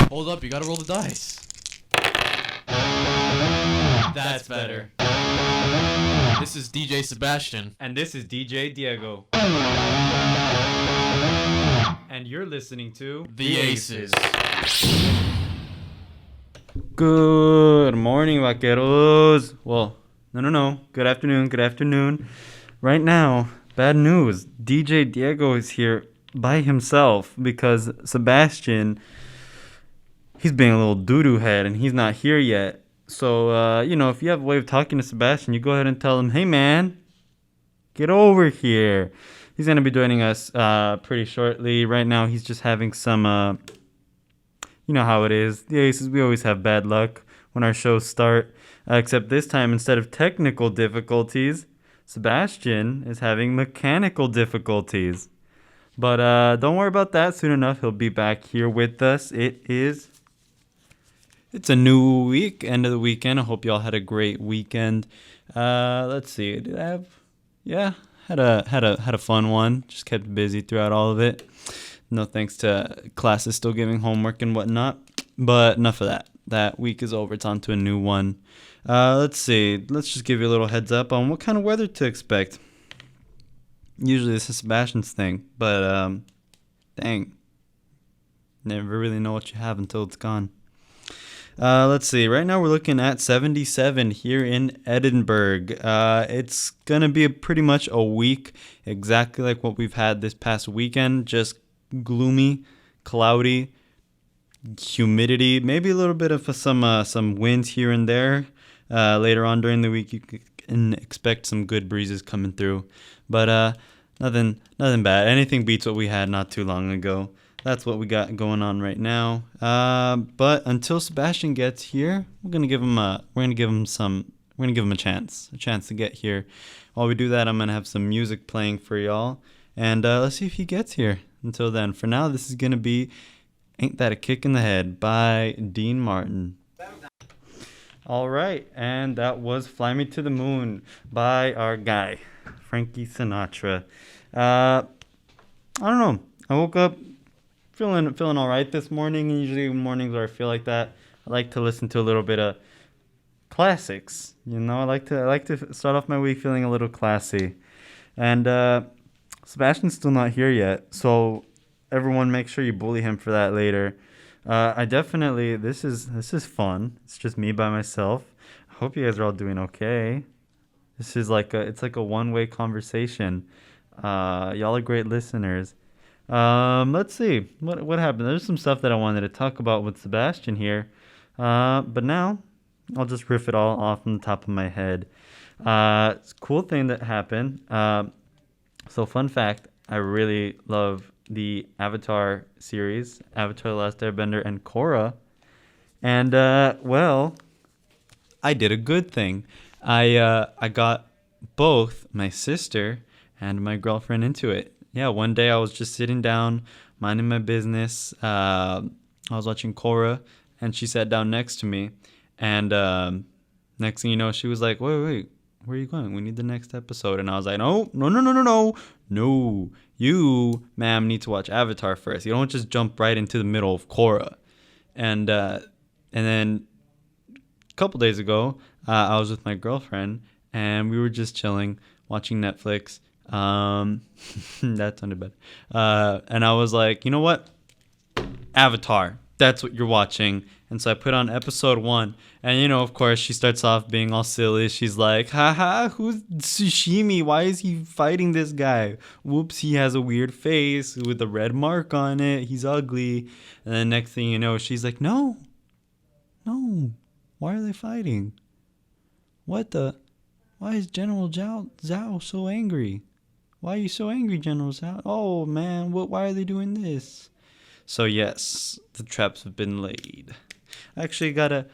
Hold up, you gotta roll the dice. That's better. This is DJ Sebastian. And this is DJ Diego. And you're listening to The Aces. Good morning, vaqueros. Well, no. Good afternoon. Right now, bad news. DJ Diego is here by himself because Sebastian, he's being a little doo-doo head and he's not here yet. So, if you have a way of talking to Sebastian, you go ahead and tell him, hey, man, get over here. He's going to be joining us pretty shortly. Right now, he's just having some, you know how it is. The Aces, we always have bad luck when our shows start. Except this time, instead of technical difficulties, Sebastian is having mechanical difficulties. But don't worry about that. Soon enough, he'll be back here with us. It's a new week, end of the weekend. I hope y'all had a great weekend. Let's see. Did I have? Yeah, had a fun one. Just kept busy throughout all of it. No thanks to classes still giving homework and whatnot. But enough of that. That week is over. It's on to a new one. Let's see. Let's just give you a little heads up on what kind of weather to expect. Usually this is Sebastian's thing, but dang. Never really know what you have until it's gone. Let's see. Right now we're looking at 77 here in Edinburgh. It's going to be pretty much a week exactly like what we've had this past weekend. Just gloomy, cloudy, humidity, maybe a little bit of some winds here and there. Later on during the week you can expect some good breezes coming through. But nothing bad. Anything beats what we had not too long ago. That's what we got going on right now. But until Sebastian gets here, we're gonna give him a chance to get here. While we do that, I'm gonna have some music playing for y'all, and let's see if he gets here. Until then, for now, this is gonna be "Ain't That a Kick in the Head" by Dean Martin. All right, and that was "Fly Me to the Moon" by our guy Frankie Sinatra. I don't know. I woke up feeling all right this morning. Usually mornings where I feel like that, I like to listen to a little bit of classics. I like to start off my week feeling a little classy. And Sebastian's still not here yet, so everyone make sure you bully him for that later. I definitely this is fun. It's just me by myself. I hope you guys are all doing okay. This is it's like a one-way conversation. Y'all are great listeners. Let's see what happened. There's some stuff that I wanted to talk about with Sebastian here, but now I'll just riff it all off on the top of my head. It's a cool thing that happened. So fun fact, I really love the Avatar series, Avatar: The Last Airbender and Korra, and well, I did a good thing. I got both my sister and my girlfriend into it. Yeah, one day I was just sitting down, minding my business. I was watching Korra, and she sat down next to me. And next thing you know, she was like, wait, where are you going? We need the next episode. And I was like, no. You, ma'am, need to watch Avatar first. You don't just jump right into the middle of Korra. And then a couple days ago, I was with my girlfriend, and we were just chilling, watching Netflix. That sounded bad. And I was like, you know what? Avatar. That's what you're watching. And so I put on episode 1. And, of course, she starts off being all silly. She's like, haha, who's Tsushimi? Why is he fighting this guy? Whoops, he has a weird face with a red mark on it. He's ugly. And then next thing you know, she's like, no. Why are they fighting? Why is General Zhao so angry? Why are you so angry, General Zhao? Oh, man, why are they doing this? So, yes, the traps have been laid. I actually got a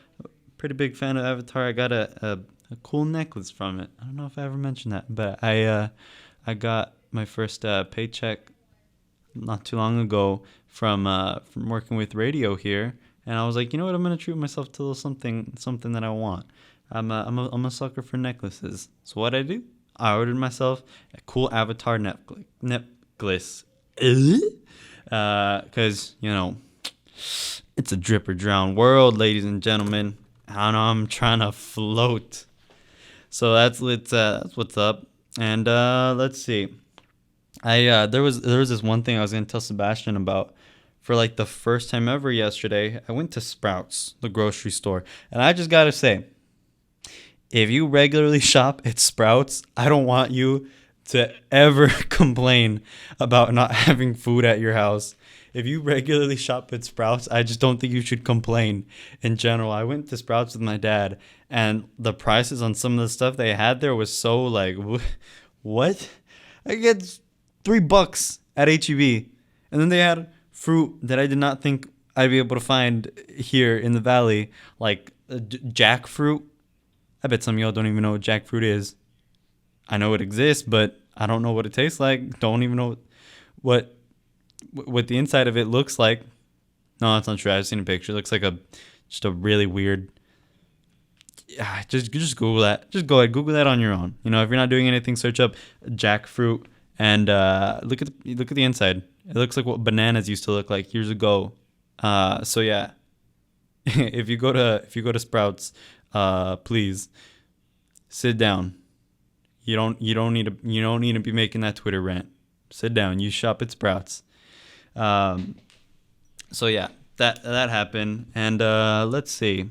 pretty big fan of Avatar. I got a cool necklace from it. I don't know if I ever mentioned that, but I got my first paycheck not too long ago from working with radio here, and I was like, you know what? I'm gonna treat myself to a little something that I want. I'm a sucker for necklaces. So what I do? I ordered myself a cool Avatar necklace. Because, It's a drip or drown world, ladies and gentlemen. I know I'm trying to float. So that's what's up. And let's see. There was this one thing I was gonna tell Sebastian about. For like the first time ever yesterday, I went to Sprouts, the grocery store, and I just gotta say, if you regularly shop at Sprouts, I don't want you to ever complain about not having food at your house. If you regularly shop at Sprouts, I just don't think you should complain in general. I went to Sprouts with my dad, and the prices on some of the stuff they had there was so like, what? I get $3 at HEB, and then they had fruit that I did not think I'd be able to find here in the valley, like jackfruit. I bet some of y'all don't even know what jackfruit is. I know it exists, but I don't know what it tastes like. Don't even know what the inside of it looks like. No, that's not true. I've seen a picture. It looks like just a really weird. Yeah, just Google that. Just go ahead, Google that on your own. You know, if you're not doing anything, search up jackfruit and look at the inside. It looks like what bananas used to look like years ago. So yeah, if you go to Sprouts, please sit down. You don't need to be making that Twitter rant. Sit down. You shop at Sprouts. So yeah, that happened, and let's see.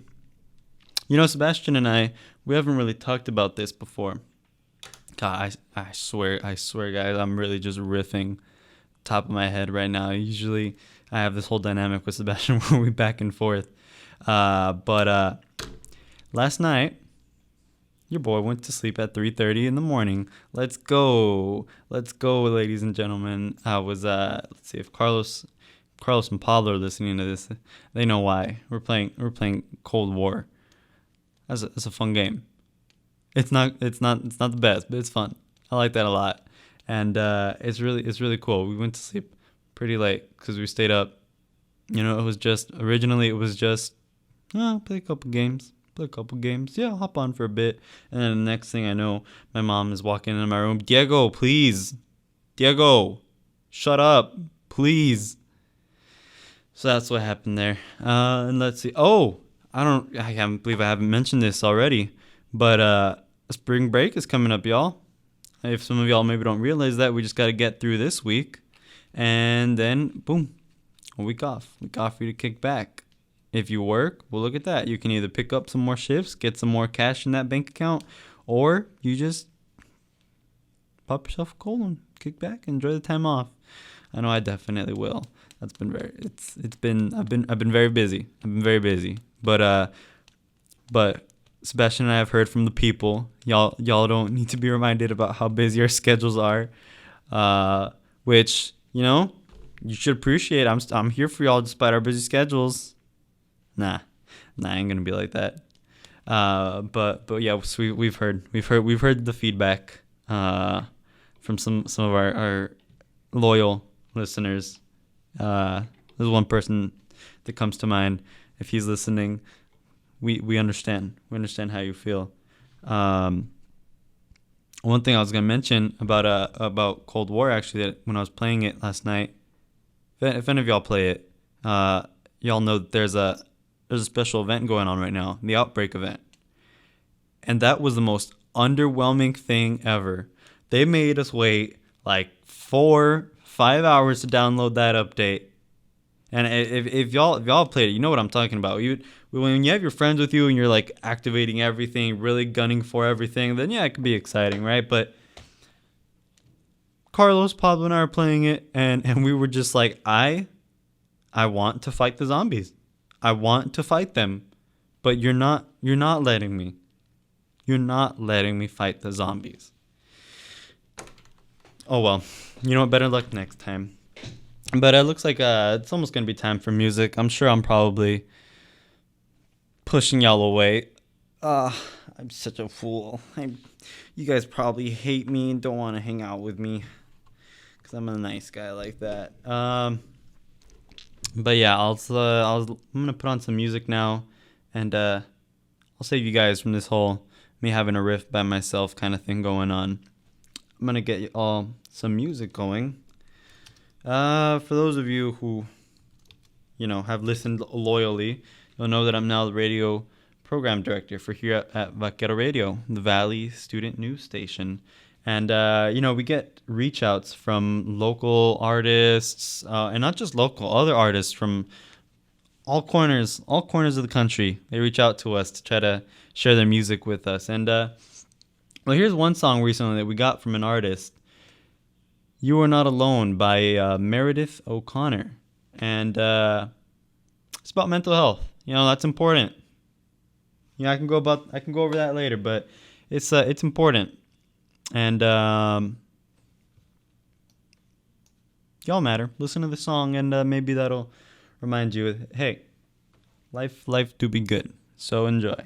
You know, Sebastian and we haven't really talked about this before. God, I swear, guys, I'm really just riffing top of my head right now. Usually, I have this whole dynamic with Sebastian where we back and forth. But last night, your boy went to sleep at 3:30 in the morning. Let's go, ladies and gentlemen. I was let's see if Carlos and Pablo are listening to this. They know why. We're playing Cold War. It's a fun game. It's not the best, but it's fun. I like that a lot, and it's really cool. We went to sleep pretty late because we stayed up. You know, originally it was just play a couple games. Yeah, I'll hop on for a bit, and then the next thing I know, my mom is walking into my room. Diego, please, shut up, please. So that's what happened there. And let's see. Oh, I can't believe I haven't mentioned this already, but spring break is coming up, y'all. If some of y'all maybe don't realize that, we just got to get through this week, and then boom, a week off for you to kick back. If you work, well, look at that. You can either pick up some more shifts, get some more cash in that bank account, or you just pop yourself a cold one, kick back, enjoy the time off. I know I definitely will. That's been I've been very busy. But Sebastian and I have heard from the people. Y'all don't need to be reminded about how busy our schedules are. Which, you know, you should appreciate. I'm here for y'all despite our busy schedules. Nah, I ain't gonna be like that. But yeah, so we've heard the feedback from some of our loyal listeners. There's one person that comes to mind. If he's listening, we understand. We understand how you feel. One thing I was gonna mention about Cold War, actually, that when I was playing it last night, if any of y'all play it, y'all know that there's a special event going on right now, the Outbreak event, and that was the most underwhelming thing ever. They made us wait like 4-5 hours to download that update. And if y'all played it, you know what I'm talking about. When you have your friends with you and you're like activating everything, really gunning for everything, then yeah, it can be exciting, right? But Carlos, Pablo, and I are playing it, and we were just like, I want to fight the zombies. I want to fight them, but you're not letting me. You're not letting me fight the zombies. Oh well, you know what? Better luck next time. But it looks like it's almost gonna be time for music. I'm sure I'm probably pushing y'all away. I'm such a fool. You guys probably hate me and don't want to hang out with me because I'm a nice guy like that. But yeah, I'm gonna put on some music now, and I'll save you guys from this whole me having a riff by myself kind of thing going on. I'm gonna get you all some music going. For those of you who have listened loyally, you'll know that I'm now the radio program director for here at Vaquero Radio, the Valley Student News Station. And, we get reach outs from local artists, and not just local, other artists from all corners of the country. They reach out to us to try to share their music with us. And, here's one song recently that we got from an artist, You Are Not Alone by Meredith O'Connor. And it's about mental health. That's important. I can go over that later, but it's important. And y'all matter. Listen to the song, and maybe that'll remind you, hey, life do be good. So enjoy.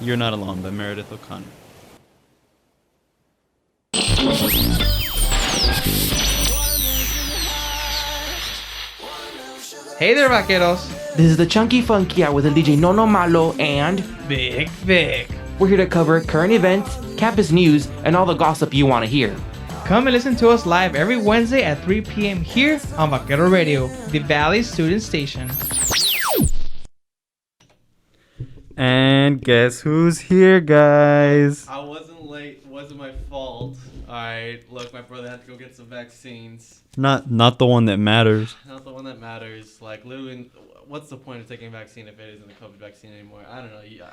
You're Not Alone by Meredith O'Connor. Hey there, vaqueros. This is the Chunky Funky out with the DJ Nono Malo and Big Vic. we're here to cover current events, campus news, and all the gossip you want to hear. Come and listen to us live every Wednesday at 3 p.m. here on Vaquero Radio, the Valley Student Station. And guess who's here, guys? I wasn't late. It wasn't my fault. Alright, look, my brother had to go get some vaccines. Not the one that matters. Not the one that matters. Like, literally, what's the point of taking a vaccine if it isn't a COVID vaccine anymore? I don't know. Yeah.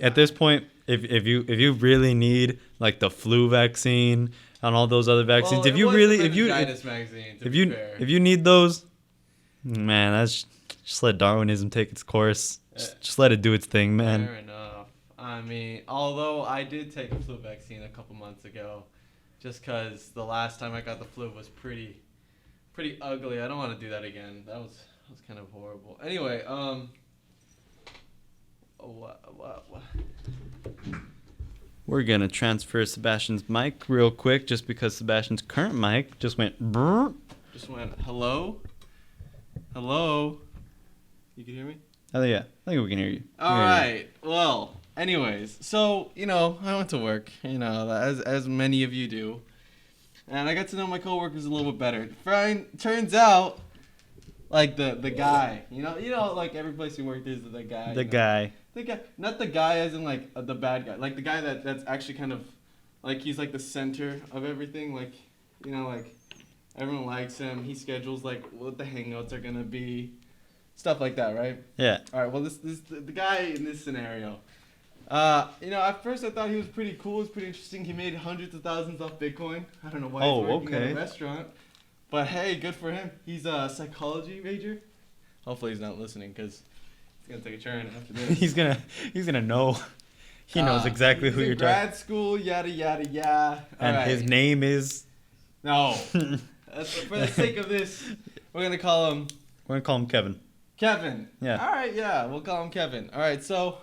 At this point, if you really need like the flu vaccine and all those other vaccines, Well, if you vaccine, if you need those, man, that's just let Darwinism take its course. Just let it do its thing, man. Fair enough. I mean, although I did take a flu vaccine a couple months ago, just because the last time I got the flu was pretty ugly. I don't want to do that again. That was kind of horrible. Anyway, what? We're gonna transfer Sebastian's mic real quick, just because Sebastian's current mic just went brrr. Just went, hello? Hello? You can hear me? Oh yeah, I think we can hear you. All right. Well, anyways, so, I went to work, as many of you do. And I got to know my coworkers a little bit better. Turns out, like the guy, like every place you work, there's the guy. The guy. The guy, not the guy as in like the bad guy, like the guy that's actually kind of, like he's like the center of everything, like, like everyone likes him. He schedules like what the hangouts are gonna be, stuff like that, right? Yeah. All right. Well, this the guy in this scenario. At first I thought he was pretty cool. He was pretty interesting. He made hundreds of thousands off Bitcoin. I don't know why he's working at a restaurant, but hey, good for him. He's a psychology major. Hopefully he's not listening, because he's gonna take a turn after this. he's gonna know. He knows exactly who you're talking. Grad school, yada yada yada. And his name is. No. For the sake of this, we're gonna call him. We're gonna call him Kevin. Kevin. Yeah. All right. Yeah, we'll call him Kevin. All right. So,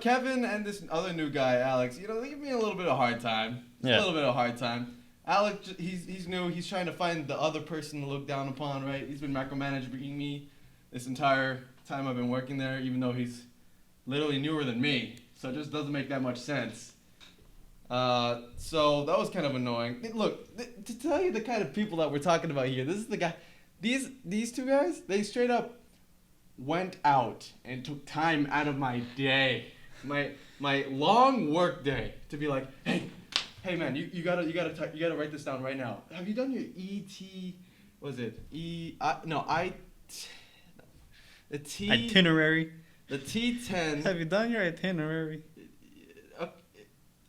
Kevin and this other new guy, Alex. They give me a little bit of a hard time. Yeah. A little bit of a hard time. Alex, he's new. He's trying to find the other person to look down upon, right? He's been micromanaging me this entire time I've been working there, even though he's literally newer than me. So it just doesn't make that much sense. So that was kind of annoying. Look, to tell you the kind of people that we're talking about here, this is the guy. These two guys, they straight up went out and took time out of my day, my long work day, to be like, hey man, you gotta write this down right now. Have you done your Itinerary. The T10. Have you done your itinerary?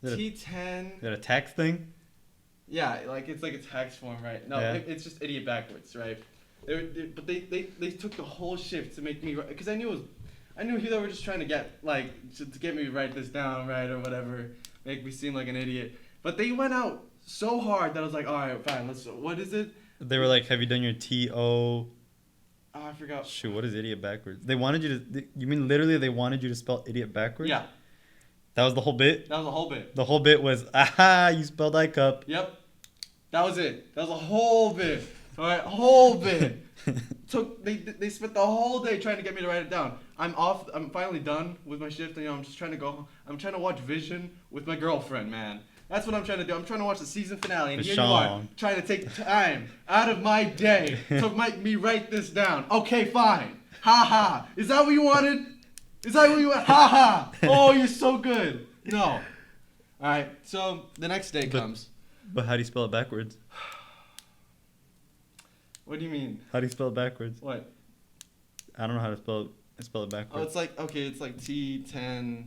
T10. Is that a tax thing? Yeah, like it's like a tax form, right? No, yeah. It's just idiot backwards, right? But they took the whole shift to make me, because I knew they were just trying to get to get me to write this down, right, or whatever, make me seem like an idiot. But they went out so hard that I was like, all right, fine, what is it? They were like, have you done your T-O? Oh, I forgot. Shoot, what is idiot backwards? They wanted you to, you mean literally they wanted you to spell idiot backwards? Yeah. That was the whole bit? That was the whole bit. The whole bit was, aha, you spelled I cup. Yep. That was it. That was a whole bit. All right, whole bit. They spent the whole day trying to get me to write it down. I'm finally done with my shift, and I'm just trying to go home. I'm trying to watch Vision with my girlfriend, man. That's what I'm trying to do. I'm trying to watch the season finale, and For here you are Sean. trying to take time out of my day to make me write this down. Okay, fine. Ha ha. Is that what you wanted? Is that what you want? Ha ha. Oh, you're so good. No. All right. So the next day comes. But how do you spell it backwards? What do you mean? How do you spell it backwards? What? I don't know how to spell it Oh, backwards. it's like T10.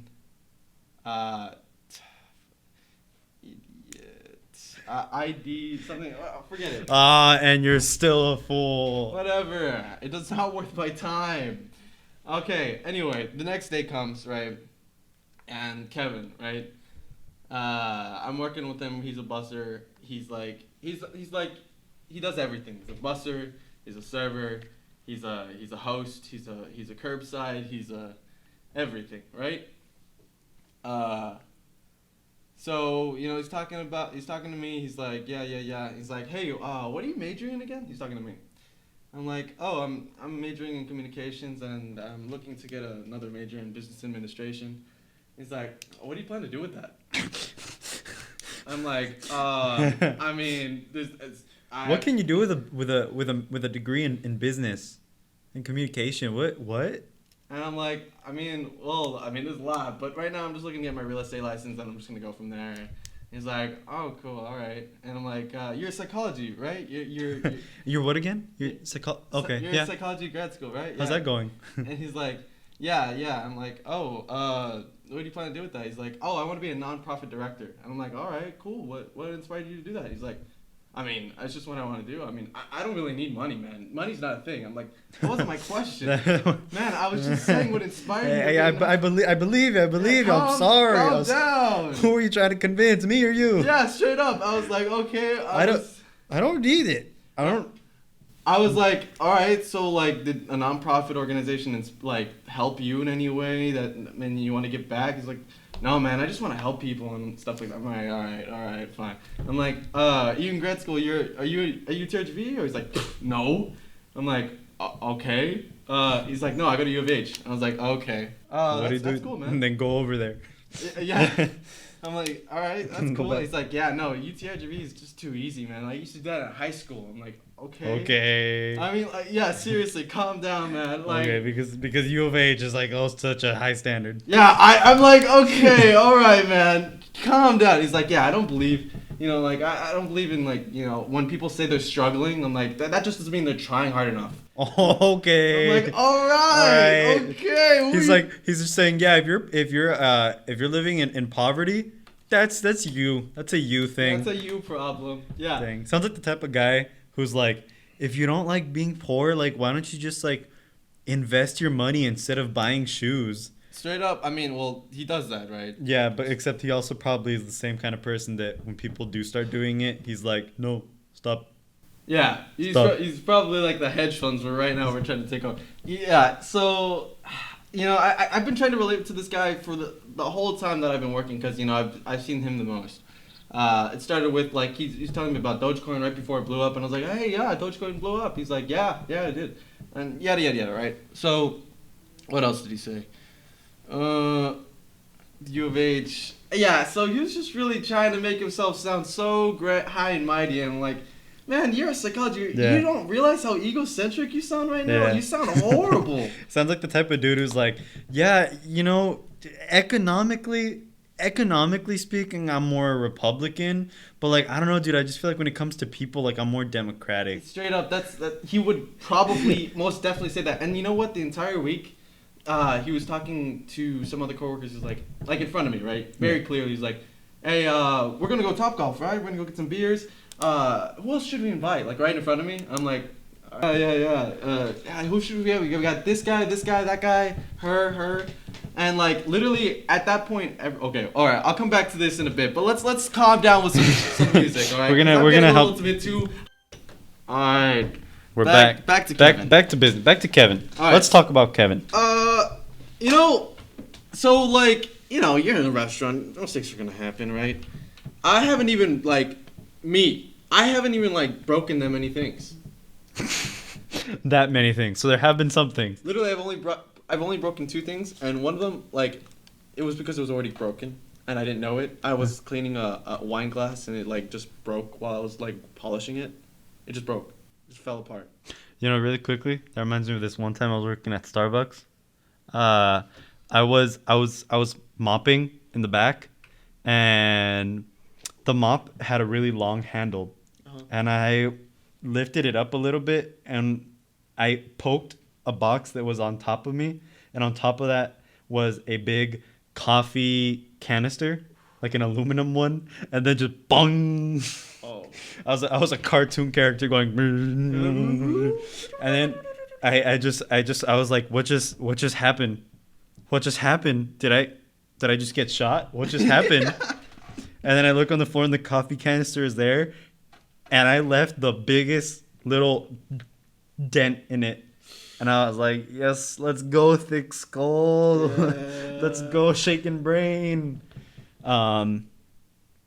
ID something. Forget it. And you're still a fool. Whatever. It does not worth my time. Okay. Anyway, the next day comes, right? And Kevin, right? I'm working with him. He's a busser. He's like he does everything. He's a busser. He's a server. He's a host. He's a curbside. He's a everything, right? So, you know, he's talking to me. He's like, yeah. He's like, hey, what are you majoring in again? He's talking to me. I'm like, oh, I'm majoring in communications, and I'm looking to get another major in business administration. He's like, what do you plan to do with that? I'm like, I mean, What can you do with a degree in business and communication? What? And I'm like, I mean, there's a lot, but right now I'm just looking to get my real estate license, and I'm just gonna go from there. He's like, oh, cool, all right. And I'm like, you're psychology, right? You're what again? You're okay, You're yeah. in psychology grad school, right? How's Yeah. that going? And he's like, yeah. I'm like, oh, what do you plan to do with that? He's like, oh, I want to be a nonprofit director. And I'm like, all right, cool. What inspired you to do that? He's like, I mean, it's just what I want to do. I mean, I don't really need money, man. Money's not a thing. I'm like, that wasn't my question. Man, I was just saying what inspired me. Hey, I believe you. I'm sorry. Calm down. Who were you trying to convince, me or you? Yeah, straight up. I was like, okay. I don't need it. I was like, all right, so like, did a nonprofit organization like help you in any way and you want to give back? He's like, no, man, I just want to help people and stuff like that. I'm like, all right, fine. I'm like, you in grad school? Are you TRGV? Or he's like, no. I'm like, okay. He's like, no, I go to U of H. I was like, okay. That's cool, man. And then go over there. Yeah. I'm like, all right, that's Go cool. back. He's like, yeah, no, UTRGV is just too easy, man. I used to do that in high school. I'm like, okay. Okay. I mean, like, yeah, seriously, calm down, man. Like, Okay, because U of H is like such a high standard. yeah, I'm like, okay, all right, man, calm down. He's like, yeah, I don't believe, you know, like, I don't believe in, like, you know, when people say they're struggling, I'm like, that just doesn't mean they're trying hard enough. Okay. I'm like, all right, okay. He's just saying, yeah, if you're living in poverty, that's you. That's a you thing. That's a you problem. Yeah. Thing. Sounds like the type of guy who's like, if you don't like being poor, like, why don't you just like invest your money instead of buying shoes? Straight up, I mean, well, he does that, right? Yeah, but except he also probably is the same kind of person that when people do start doing it, he's like, no, stop. Yeah, he's probably like the hedge funds where right now we're trying to take over. Yeah, so, you know, I've been trying to relate to this guy for the whole time that I've been working because, you know, I've seen him the most. It started with, like, he's telling me about Dogecoin right before it blew up, and I was like, hey, yeah, Dogecoin blew up. He's like, yeah, it did. And yada, right? So, what else did he say? U of H. Yeah, so he was just really trying to make himself sound so great, high and mighty, and like, man, you're a psychologist. Yeah. You don't realize how egocentric you sound right now? Yeah. You sound horrible. Sounds like the type of dude who's like, yeah, you know, economically speaking, I'm more Republican, but like, I don't know, dude, I just feel like when it comes to people, like, I'm more Democratic. Straight up, he would probably most definitely say that. And you know what? The entire week, he was talking to some other coworkers. He's like in front of me, right? Very clearly, he's like, hey, we're gonna go Topgolf, right? We're gonna go get some beers. Who else should we invite? Like, right in front of me. I'm like, yeah. Who should we have? We got this guy, that guy, her. And like, literally at that point, okay, all right, I'll come back to this in a bit. But let's calm down with some music, all right? We're gonna help. A little bit too. All right. We're back. Back to Kevin. Back to business. Back to Kevin. All right. Let's talk about Kevin. You know, so like, you know, you're in a restaurant. Mistakes are gonna happen, right? I haven't even like broken that many things. That many things. So there have been some things. Literally, I've only broken 2 things, and one of them, like, it was because it was already broken. and I didn't know it. I was cleaning a wine glass, and it like just broke while I was like polishing it. It just broke. It just fell apart. You know, really quickly, that reminds me of this one time I was working at Starbucks. I was mopping in the back, and the mop had a really long handle, and I lifted it up a little bit, and I poked a box that was on top of me, and on top of that was a big coffee canister, like an aluminum one, and then just bong. Oh. I was a cartoon character going, and then I was like, what just happened? What just happened? Did I just get shot? What just happened? And then I look on the floor and the coffee canister is there, and I left the biggest little dent in it. And I was like, yes, let's go, thick skull. Yeah. Let's go, shaken brain. And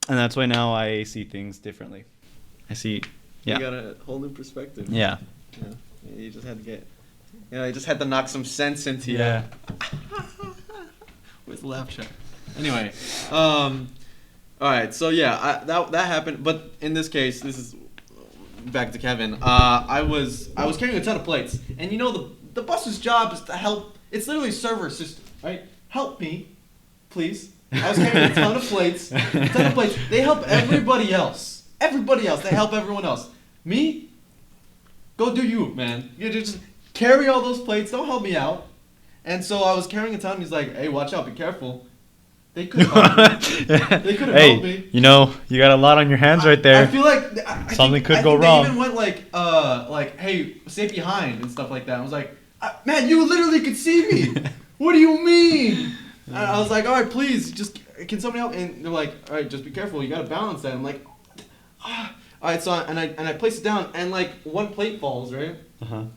that's why now I see things differently. You got a whole new perspective. Yeah. You just had to get, you just had to knock some sense into you. Yeah. With laugh track. Anyway, all right, so yeah, that happened, but in this case, this is back to Kevin. I was carrying a ton of plates, and the bus's job is to help. It's literally server assistant, right? Help me, please. I was carrying a ton of plates. They help everybody else. They help everyone else. Me, go do you, man. You just carry all those plates. Don't help me out. And so I was carrying a ton. He's like, "Hey, watch out, be careful." They could have helped me. They could have helped me. You got a lot on your hands right there. I feel like something could go wrong. They even went like, "Hey, stay behind" and stuff like that. I was like, "Man, you literally could see me. What do you mean?" And I was like, "All right, please, just can somebody help?" And they're like, "All right, just be careful. You got to balance that." I'm like, all right, so I place it down, and like one plate falls, right?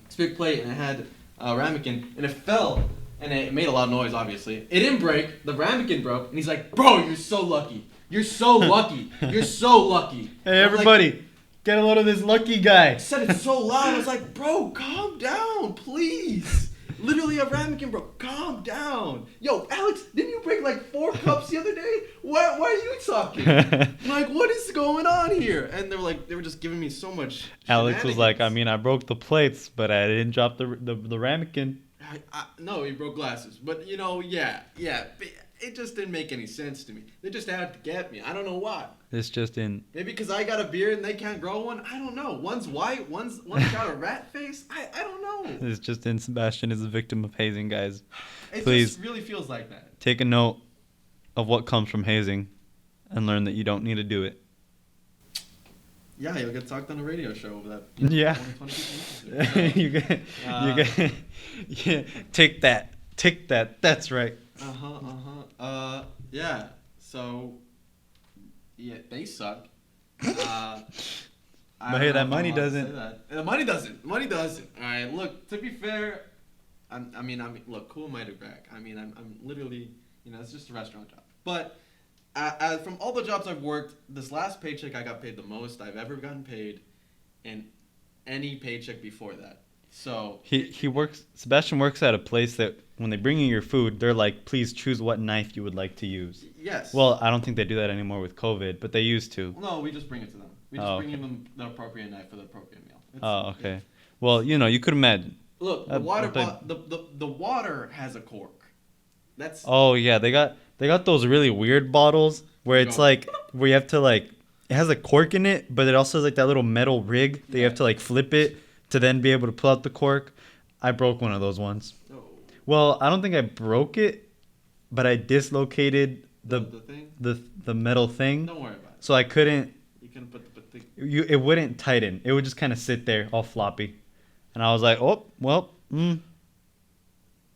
It's a big plate, and it had ramekin, and it fell. And it made a lot of noise, obviously. It didn't break. The ramekin broke. And he's like, "Bro, you're so lucky. You're so lucky. You're so lucky." Hey, everybody, get a load of this lucky guy. I said it so loud. I was like, "Bro, calm down, please. Literally, a ramekin broke. Calm down. Yo, Alex, didn't you break like 4 cups the other day? Why are you talking?" I'm like, what is going on here? And they were just giving me so much Alex was like, I broke the plates, but I didn't drop the ramekin. No, he broke glasses. But, yeah. It just didn't make any sense to me. They just had to get me. I don't know why. It's just in... Maybe because I got a beard and they can't grow one? I don't know. One's white, one's got a rat face? I don't know. It's just in Sebastian is a victim of hazing, guys. It Please just really feels like that. Take a note of what comes from hazing and learn that you don't need to do it. Yeah, you'll get talked on a radio show over that. Yeah. You get, yeah. Take that. That's right. Yeah. So, yeah, they suck. But hey, that money doesn't. The money doesn't. All right. Look, to be fair, I mean, look, cool mighty back. I'm literally, it's just a restaurant job. But from all the jobs I've worked, this last paycheck I got paid the most I've ever gotten paid in any paycheck before that. So Sebastian works at a place that when they bring you your food, they're like, please choose what knife you would like to use. Yes. Well, I don't think they do that anymore with COVID, but they used to. No, we just bring it to them. We just bring them the appropriate knife for the appropriate meal. Okay. Yeah. Well, you could imagine. Look, the water has a cork. That's. Oh yeah, they got those really weird bottles where it's like where you have to like it has a cork in it, but it also has like that little metal rig that you have to like flip it to then be able to pull out the cork. I broke one of those once. Oh. Well, I don't think I broke it, but I dislocated the metal thing. Don't worry about it. So I couldn't. You couldn't put the thing. It wouldn't tighten. It would just kind of sit there all floppy, and I was like, oh well,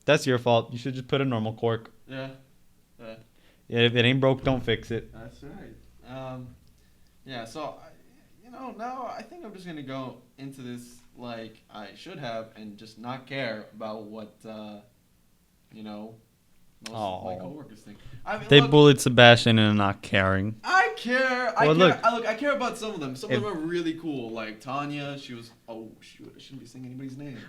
that's your fault. You should just put a normal cork. Yeah. Yeah, if it ain't broke, don't fix it. That's right. Yeah. So, now I think I'm just gonna go into this like I should have and just not care about what most of my coworkers think. They bullied Sebastian into not caring. I care. I care about some of them. Some of them are really cool. Like Tanya, she was. Oh shoot! I shouldn't be saying anybody's name.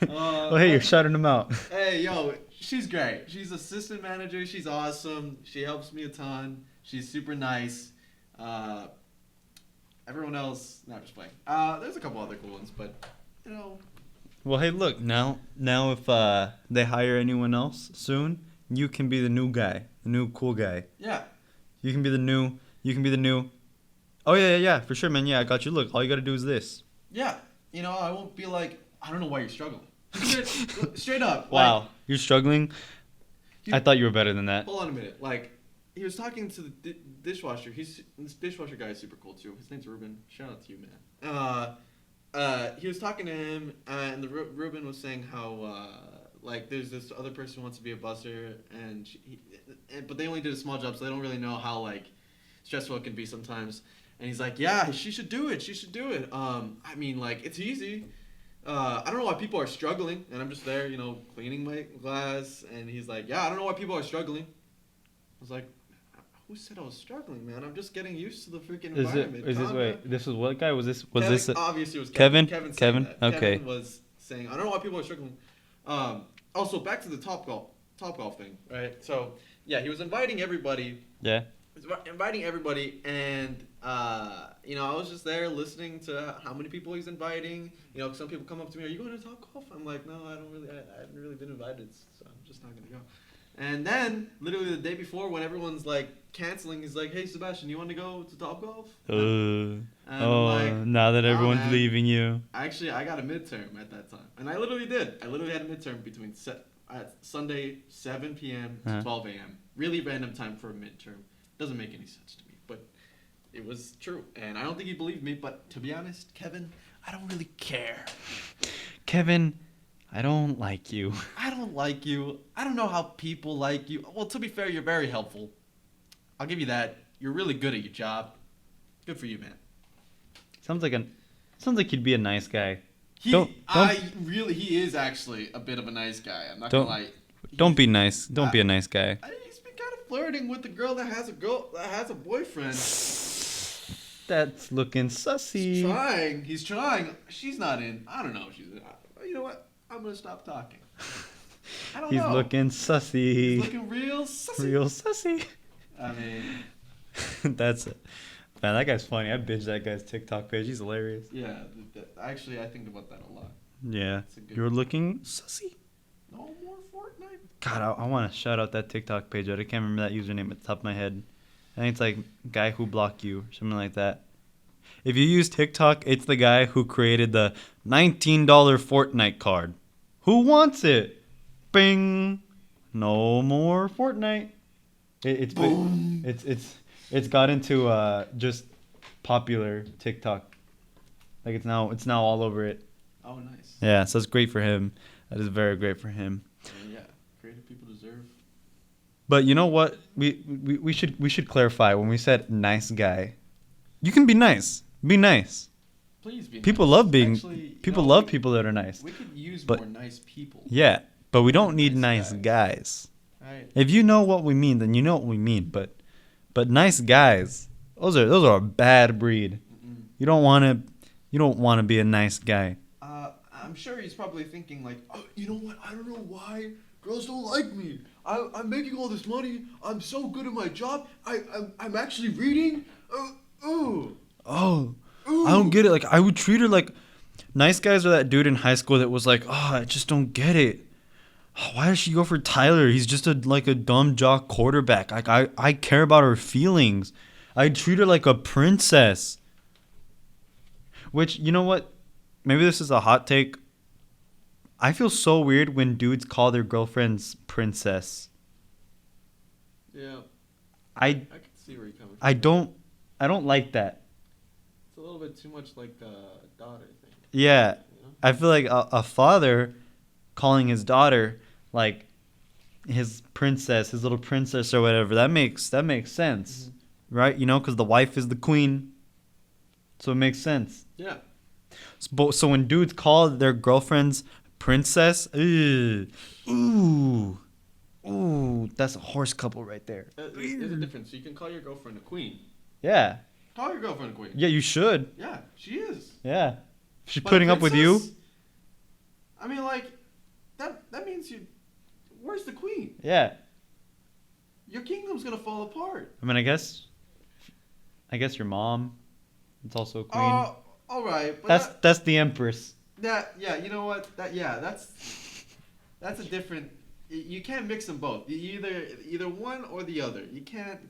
Well, hey, you're shouting them out. Hey, yo, she's great. She's assistant manager. She's awesome. She helps me a ton. She's super nice. Everyone else, not just playing. There's a couple other cool ones, but you know. Well, hey, look now if they hire anyone else soon, you can be the new guy, the new cool guy. Yeah. You can be the new. Oh yeah, for sure, man. Yeah, I got you. Look, all you gotta do is this. Yeah. You know, I won't be like, I don't know why you're struggling. Straight up. Wow, Like, you're struggling. I thought you were better than that. hold on a minute. Like, he was talking to the dishwasher. This dishwasher guy is super cool too. His name's Ruben. Shout out to you, man. He was talking to him, and Ruben was saying how like there's this other person who wants to be a busser, but they only did a small job, so they don't really know how like stressful it can be sometimes. And he's like, yeah, she should do it. She should do it. I mean, like, it's easy. I don't know why people are struggling, and I'm just there, you know, cleaning my glass. And he's like, yeah, I don't know why people are struggling. I was like, who said I was struggling, man? I'm just getting used to the freaking environment. This was what guy? Was this obviously it was Kevin. Kevin? Kevin. Okay. Kevin was saying, I don't know why people are struggling. Also, back to the top golf thing, right? So, yeah, he was inviting everybody. Yeah. And you know, I was just there listening to how many people he's inviting. You know, some people come up to me, are you going to Topgolf? I'm like, no, I haven't really been invited, so I'm just not gonna go. And then literally the day before, when everyone's like canceling, he's like, hey Sebastian, you want to go to Topgolf? Like, now that everyone's man. Leaving you. Actually, I got a midterm at that time, and I literally did. I literally had a midterm between Sunday 7 p.m. to 12 a.m. Really random time for a midterm. Doesn't make any sense to me, but it was true. And I don't think he believed me, but to be honest, Kevin, I don't really care. Kevin, I don't like you. I don't like you. I don't know how people like you. Well, to be fair, you're very helpful. I'll give you that. You're really good at your job. Good for you, man. Sounds like you'd be a nice guy. He is actually a bit of a nice guy. I'm not gonna lie. Don't be nice. Don't be a nice guy. He's been kind of flirting with the girl that has a boyfriend. That's looking sussy. He's trying. She's not in. I don't know if she's in. You know what? I'm gonna stop talking. I don't know. He's looking sussy. He's looking real sussy. Real sussy. I mean, that's it. Man, that guy's funny. I binge that guy's TikTok page. He's hilarious. Yeah, actually, I think about that a lot. Yeah. You're looking sussy. No more Fortnite. God, I want to shout out that TikTok page. I can't remember that username at the top of my head. I think it's like guy who blocked you or something like that. If you use TikTok, it's the guy who created the $19 Fortnite card. Who wants it? Bing. No more Fortnite. It's got into just popular TikTok. Like it's now all over it. Oh, nice. Yeah, so it's great for him. That is very great for him. Yeah, creative people deserve. But you know what? We should clarify when we said nice guy. You can be nice. Be nice. Please be. People nice. love being. Actually, people love people that are nice. We could use but, more nice people. Yeah, but we don't need nice guys. Right. If you know what we mean, then you know what we mean. But nice guys, those are a bad breed. Mm-mm. You don't want to be a nice guy. I'm sure he's probably thinking like, oh, you know what? I don't know why girls don't like me. I'm making all this money. I'm so good at my job. I'm actually reading. Oh, I don't get it. Like, I would treat her like nice guys are that dude in high school that was like, oh, I just don't get it. Oh, why does she go for Tyler? He's just a dumb jock quarterback. Like, I care about her feelings. I treat her like a princess. Which, you know what? Maybe this is a hot take. I feel so weird when dudes call their girlfriends princess. Yeah. I can see where you're coming from. I don't like that. It's a little bit too much like a daughter thing. Yeah. You know? I feel like a father calling his daughter like his princess, his little princess or whatever, that makes sense. Mm-hmm. Right? You know, cuz the wife is the queen. So it makes sense. Yeah. So when dudes call their girlfriends princess, ooh, that's a horse couple right there. There's a difference. You can call your girlfriend a queen. Yeah. Call your girlfriend a queen. Yeah, you should. Yeah, she is. Yeah. She's putting up with you. I mean, like, that means you. where's the queen? Yeah. Your kingdom's gonna fall apart. I mean, I guess your mom. It's also a queen. All right. But that's the empress. Yeah. You know what? That's a different. You can't mix them both. Either one or the other. You can't.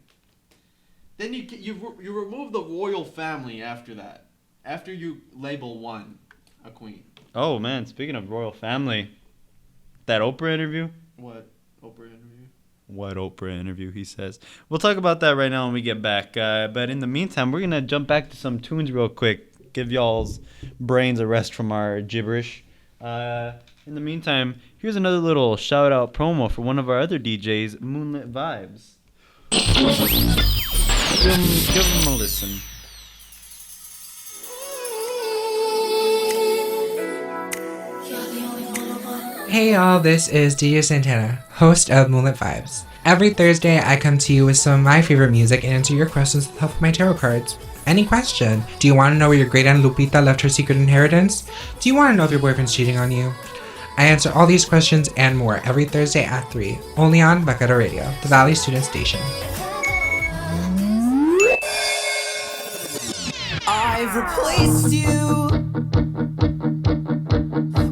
Then you remove the royal family after that. After you label one a queen. Oh man, speaking of royal family, that Oprah interview. What Oprah interview? What Oprah interview, he says. We'll talk about that right now when we get back. But in the meantime, we're going to jump back to some tunes real quick. Give y'all's brains a rest from our gibberish. In the meantime, here's another little shout-out promo for one of our other DJs, Moonlit Vibes. Give them a listen. Hey y'all, this is DJ Santana, host of Moonlit Vibes. Every Thursday, I come to you with some of my favorite music and answer your questions with the help of my tarot cards. Any question? Do you want to know where your great aunt Lupita left her secret inheritance? Do you want to know if your boyfriend's cheating on you? I answer all these questions and more every Thursday at 3, only on Vaquero Radio, the Valley Student Station. I've replaced you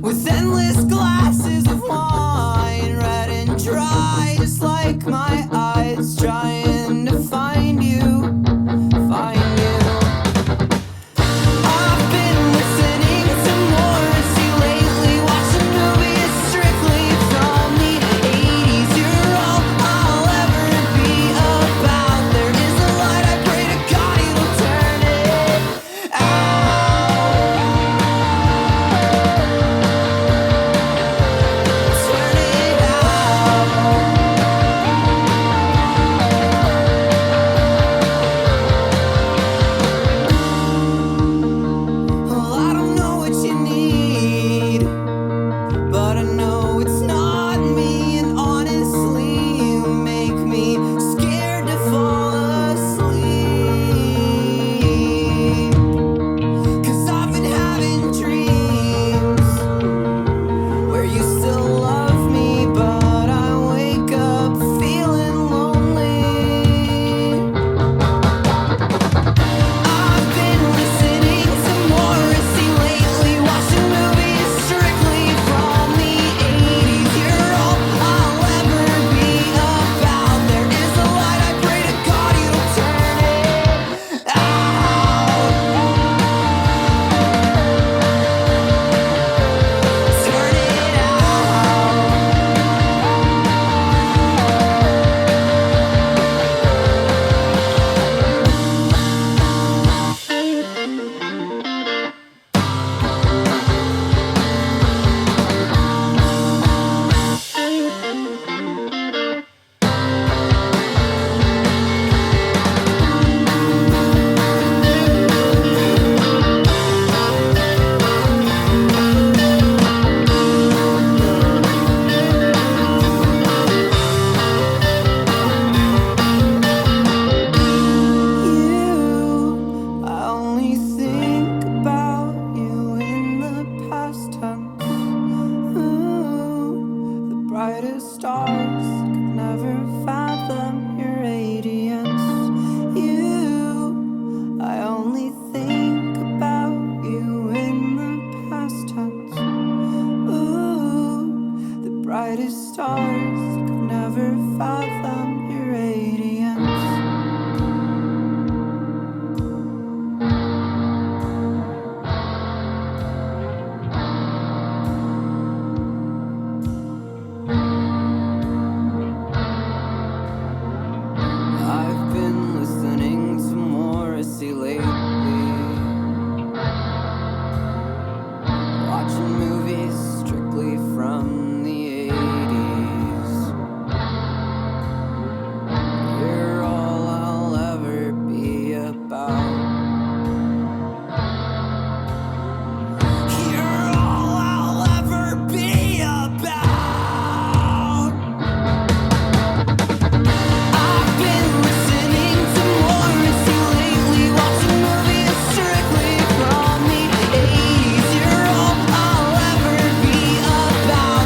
with endless glasses of wine, red and dry, just like my eyes, trying to find you, find you. I've been listening to Morrissey lately, watching movies strictly from the 80s. You're all I'll ever be about. There is a light, I pray to God you'll turn it out.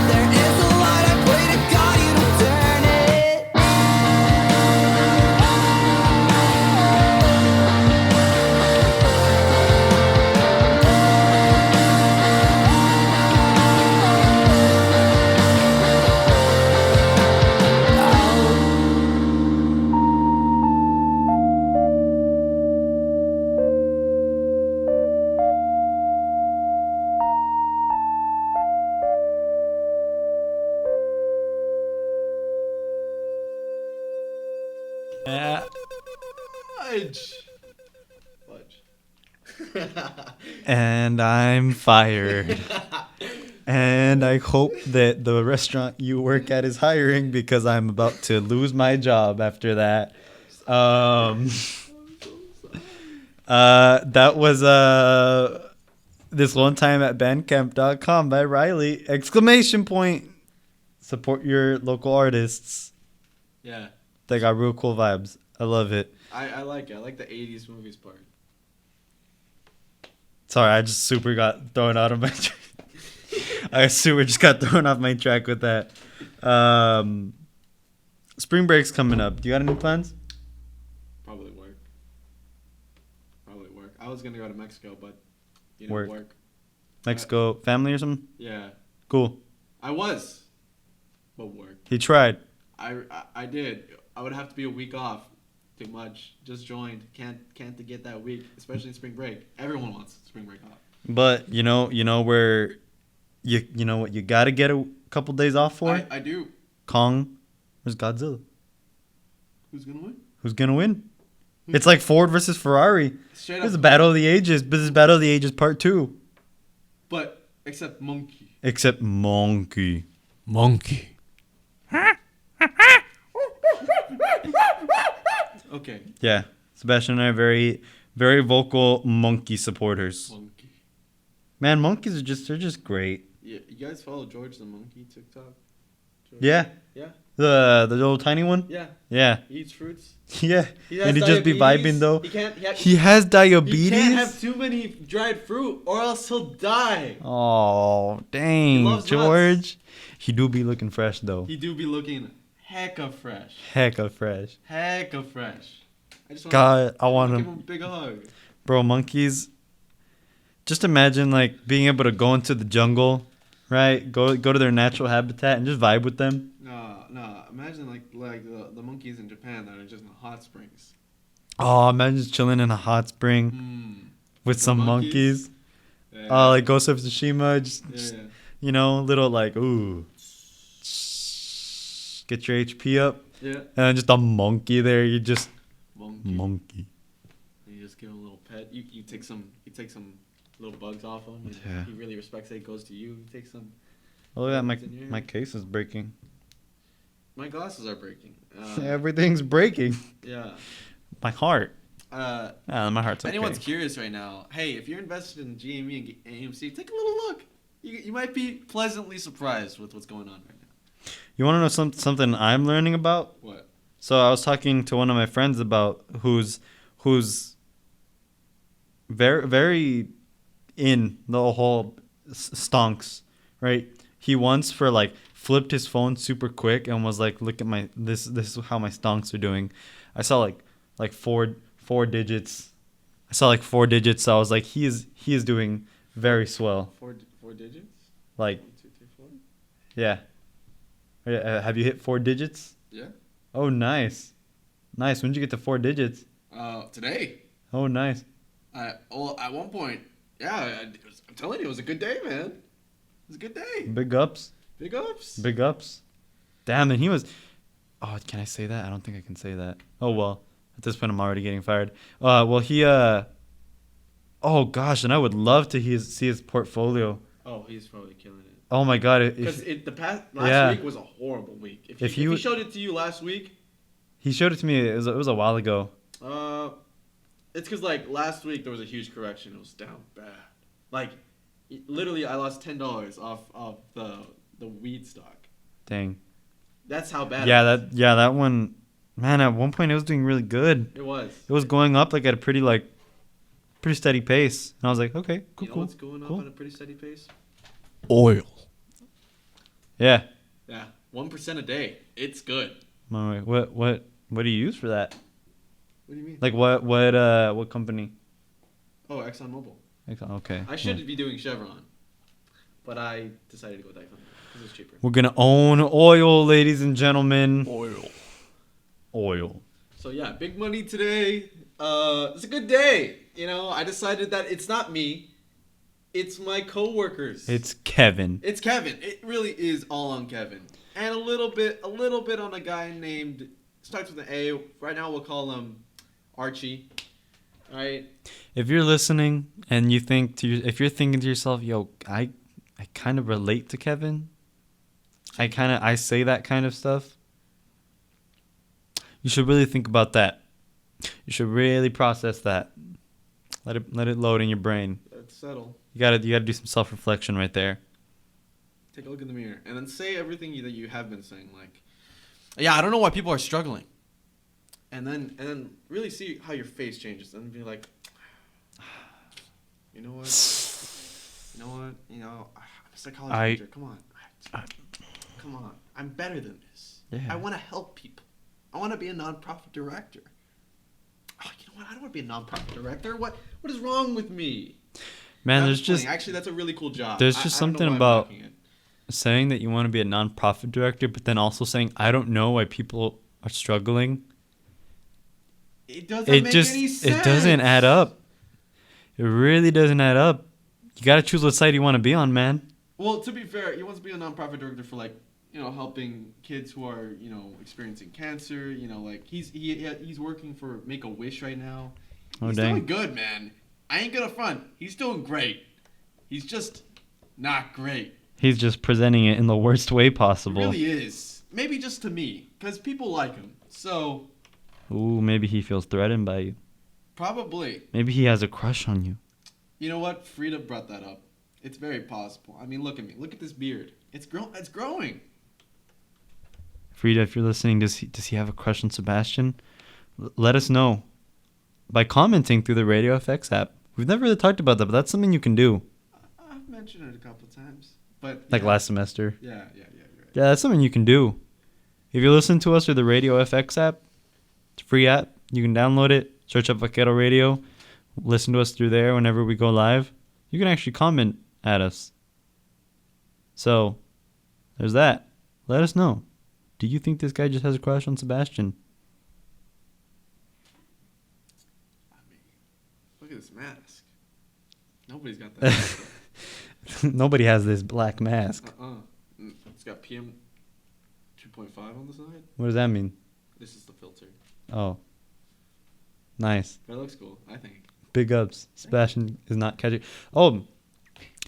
There Fudge. And I'm fired. And I hope that the restaurant you work at is hiring because I'm about to lose my job after that. That was this one time at bandcamp.com by Riley! Exclamation point. Support your local artists. Yeah. They got real cool vibes. I love it. I like it. I like the 80s movies part. Sorry, I just super got thrown out of my track. I super just got thrown off my track with that. Spring break's coming up. Do you got any plans? Probably work. I was going to go to Mexico, but Work. Mexico, family or something? Yeah. Cool. I was. But work. He tried. I did. I would have to be a week off. Too much. Just joined. Can't to get that week, especially in spring break. Everyone wants spring break off. But you know where you know what you got to get a couple days off for? I do. Kong versus Godzilla. Who's going to win? Who's going to win? It's like Ford versus Ferrari. Straight This is up. Battle of the Ages, but this is Battle of the Ages Part 2. But except monkey. Except Monkey. Okay. Yeah. Sebastian and I are very, very vocal monkey supporters. Monkey. Man, monkeys are they're just great. Yeah, you guys follow George the monkey TikTok? George? Yeah. Yeah. The little tiny one? Yeah. Yeah. He eats fruits. Yeah. He has And he just be diabetes. vibing though. He can't. He has diabetes? He can't have too many dried fruit, or else he'll die. Oh, dang, loves George. nuts. He do be looking fresh though. He do be looking hecka fresh. Hecka fresh. Hecka fresh. I just God, I want give him him. a big hug. Bro, monkeys. Just imagine like being able to go into the jungle, right? Go to their natural habitat and just vibe with them. No. Imagine like the monkeys in Japan that are just in the hot springs. Oh, imagine just chilling in a hot spring with some monkeys. Yeah. Oh, like Ghost of Tsushima, just yeah. little like ooh, get your HP up, Yeah. and then just a monkey there. You just Monkey. You just give him a little pet. You take some little bugs off him. And Yeah. He really respects it. He goes to you. You take some. Oh yeah, bugs in your my ear. case is breaking. My glasses are breaking. Everything's breaking. Yeah. My heart. My My heart's if okay. anyone's curious right now, hey, if you're invested in GME and AMC, take a little look. You might be pleasantly surprised with what's going on right now. You want to know something I'm learning about? What? So I was talking to one of my friends about who's very very in the whole stonks, right? He once flipped his phone super quick and was like, "Look at my this is how my stonks are doing." I saw like four digits. I saw like 4 digits. So I was like, he is doing very swell. Four digits? Like 1, 2, 3, 4? yeah. Have you hit 4 digits? Yeah. Oh, nice. Nice. When did you get to 4 digits? Today. Oh, nice. Well, at one point, yeah, I'm telling you, it was a good day, man. It was a good day. Big ups. Big ups. Big ups. Damn, and he was... Oh, can I say that? I don't think I can say that. Oh, well. At this point, I'm already getting fired. Well, he... Oh, gosh, and I would love to see his portfolio. Oh, he's probably killing it. Oh, my God. Because last week was a horrible week. If he showed it to you last week... He showed it to me. It was a while ago. It's because, last week there was a huge correction. It was down bad. Literally, I lost $10 off the weed stock. Dang. That's how bad That one... Man, at one point it was doing really good. it was. It was going up at a pretty steady pace. And I was like, okay, cool, You know cool. what's going up cool. at a pretty steady pace? Oil. Yeah. Yeah, 1% a day. It's good. What do you use for that? What do you mean? Like what company? Oh, ExxonMobil. Okay. I should be doing Chevron, but I decided to go with Exxon because it's cheaper. We're gonna own oil, ladies and gentlemen. Oil. So yeah, big money today. It's a good day. I decided that it's not me, it's my coworkers. It's Kevin. It's Kevin. It really is all on Kevin, and a little bit on a guy named starts with an A. Right now we'll call him Archie. All right. If you're listening and you think if you're thinking to yourself, yo, I kind of relate to Kevin. I say that kind of stuff. You should really think about that. You should really process that. Let it load in your brain. Let's settle. You gotta do some self-reflection right there. Take a look in the mirror and then say everything that you have been saying. Like, yeah, I don't know why people are struggling. And then really see how your face changes. And be like, you know what? I'm a psychology major. Come on. I'm better than this. Yeah. I want to help people. I want to be a nonprofit director. Oh, you know what? I don't want to be a nonprofit director. What is wrong with me? Man, actually, that's a really cool job. There's just something about saying that you want to be a nonprofit director, but then also saying, I don't know why people are struggling. It doesn't make any sense. It doesn't add up. It really doesn't add up. You got to choose what side you want to be on, man. Well, to be fair, he wants to be a nonprofit director for helping kids who are, experiencing cancer. He's working for Make-A-Wish right now. He's doing good, man. I ain't gonna front. He's doing great. He's just not great. He's just presenting it in the worst way It possible. really is. Maybe just to me, because people like him. So. Ooh, maybe he feels threatened by you. Probably. Maybe he has a crush on you. You know what? Frida brought that up. It's very possible. I mean, look at me. Look at this beard. It's growing. Frida, if you're listening, does he have a crush on Sebastian? Let us know by commenting through the Radio FX app. We've never really talked about that, but that's something you can do. I've mentioned it a couple of times, but like last semester. Yeah, you're right. Yeah, that's something you can do. If you listen to us through the Radio FX app, it's a free app. You can download it, search up Vaquero Radio, listen to us through there whenever we go live. You can actually comment at us. So, there's that. Let us know. Do you think this guy just has a crush on Sebastian? I mean, look at this mask. Nobody's got that mask. Nobody has this black mask. It's got PM 2.5 on the side. What does that mean? This is the filter. Oh. Nice. That looks cool, I think. Big ups. Sebastian is not catching. Oh,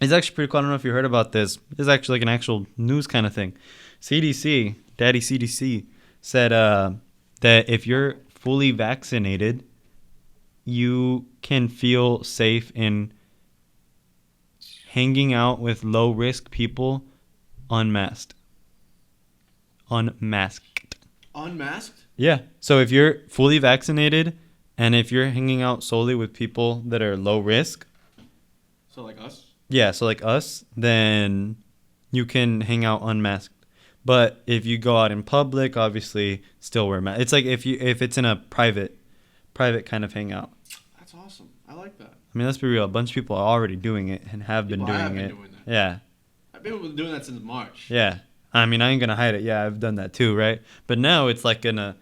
it's actually pretty cool. I don't know if you heard about this. It's actually like an actual news kind of thing. CDC, Daddy CDC, said that if you're fully vaccinated, you can feel safe in hanging out with low-risk people unmasked. Unmasked. Unmasked? Yeah. So if you're fully vaccinated and if you're hanging out solely with people that are low risk. So like us? Yeah, so like us, then you can hang out unmasked. But if you go out in public, obviously still wear mask. It's like if it's in a private kind of hangout. That's awesome. I like that. I mean, let's be real. A bunch of people are already doing it and have been doing it. Doing that. Yeah. I've been doing that since March. Yeah. I mean, I ain't gonna hide it. Yeah, I've done that too, right? But now it's like in a.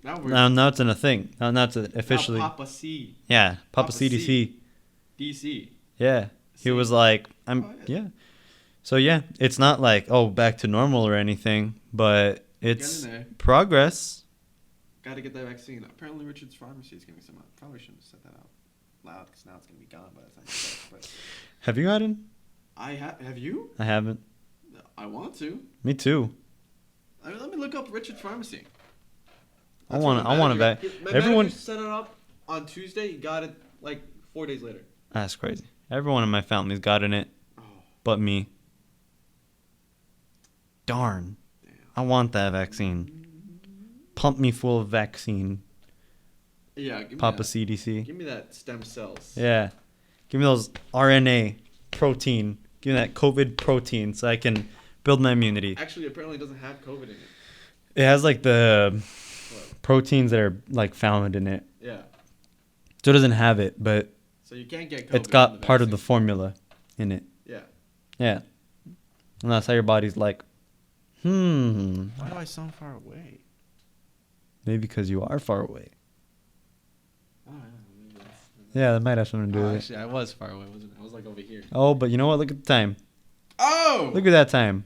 Now it's in a thing. Now it's officially. Now Papa C. Yeah, Papa CDC. DC. Yeah, he was like, yeah. So yeah, it's not like back to normal or anything, but it's progress. Got to get that vaccine. Apparently, Richard's Pharmacy is giving some out. Probably shouldn't have said that out loud because now it's gonna be gone by the time you say it. But have you gotten? Have you? I haven't. I want to. Me too. Let me look up Richard's Pharmacy. I want to back. Everyone set it up on Tuesday. He got it like 4 days later. That's crazy. Everyone in my family's gotten it, but me. Darn. Damn. I want that vaccine. Pump me full of vaccine. Yeah, Papa CDC. Give me that stem cells. Yeah. Give me those RNA protein. Give me that COVID protein so I can build my immunity. Actually, apparently it doesn't have COVID in it. It has like the proteins that are like found in it. Yeah. So it doesn't have it, but so you can't get COVID. It's got part of the formula in it. Yeah. Yeah. And that's how your body's like, Why do I sound far away? Maybe because you are far away. Oh, yeah, that might have something to do with actually, I was far away, wasn't I? I was like over here. Oh, but you know what? Look at the time. Oh! Look at that time.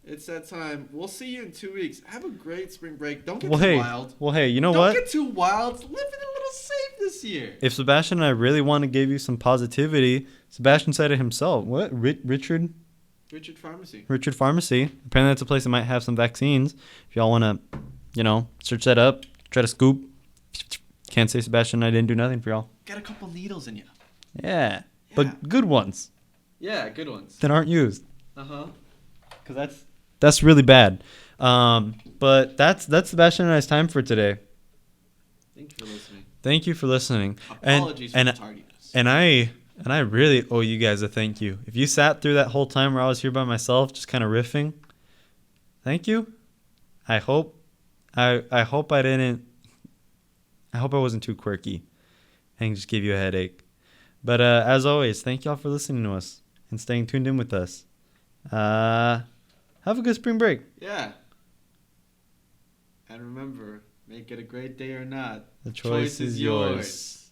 It's that time. We'll see you in 2 weeks. Have a great spring break. Don't get Well, too hey, wild. you know Don't what? get too wild. Live it a little safe this year. If Sebastian and I really want to give you some positivity, Sebastian said it himself. What? Richard Pharmacy. Richard Pharmacy. Apparently, that's a place that might have some vaccines. If y'all want to, search that up, try to scoop. Can't say Sebastian and I didn't do nothing for y'all. Get a couple needles in you. Yeah. But good ones Yeah, good ones. that aren't used. Uh-huh. Because that's really bad. But that's Sebastian and I's time for today. Thank you for listening. Apologies for the tardiness. And I really owe you guys a thank you. If you sat through that whole time where I was here by myself, just kind of riffing, thank you. I hope I wasn't too quirky and just gave you a headache. But as always, thank y'all for listening to us and staying tuned in with us. Have a good spring break. Yeah. And remember, make it a great day or not. The choice is yours.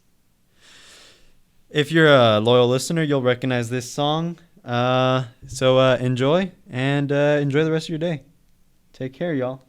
If you're a loyal listener, you'll recognize this song. So enjoy and enjoy the rest of your day. Take care, y'all.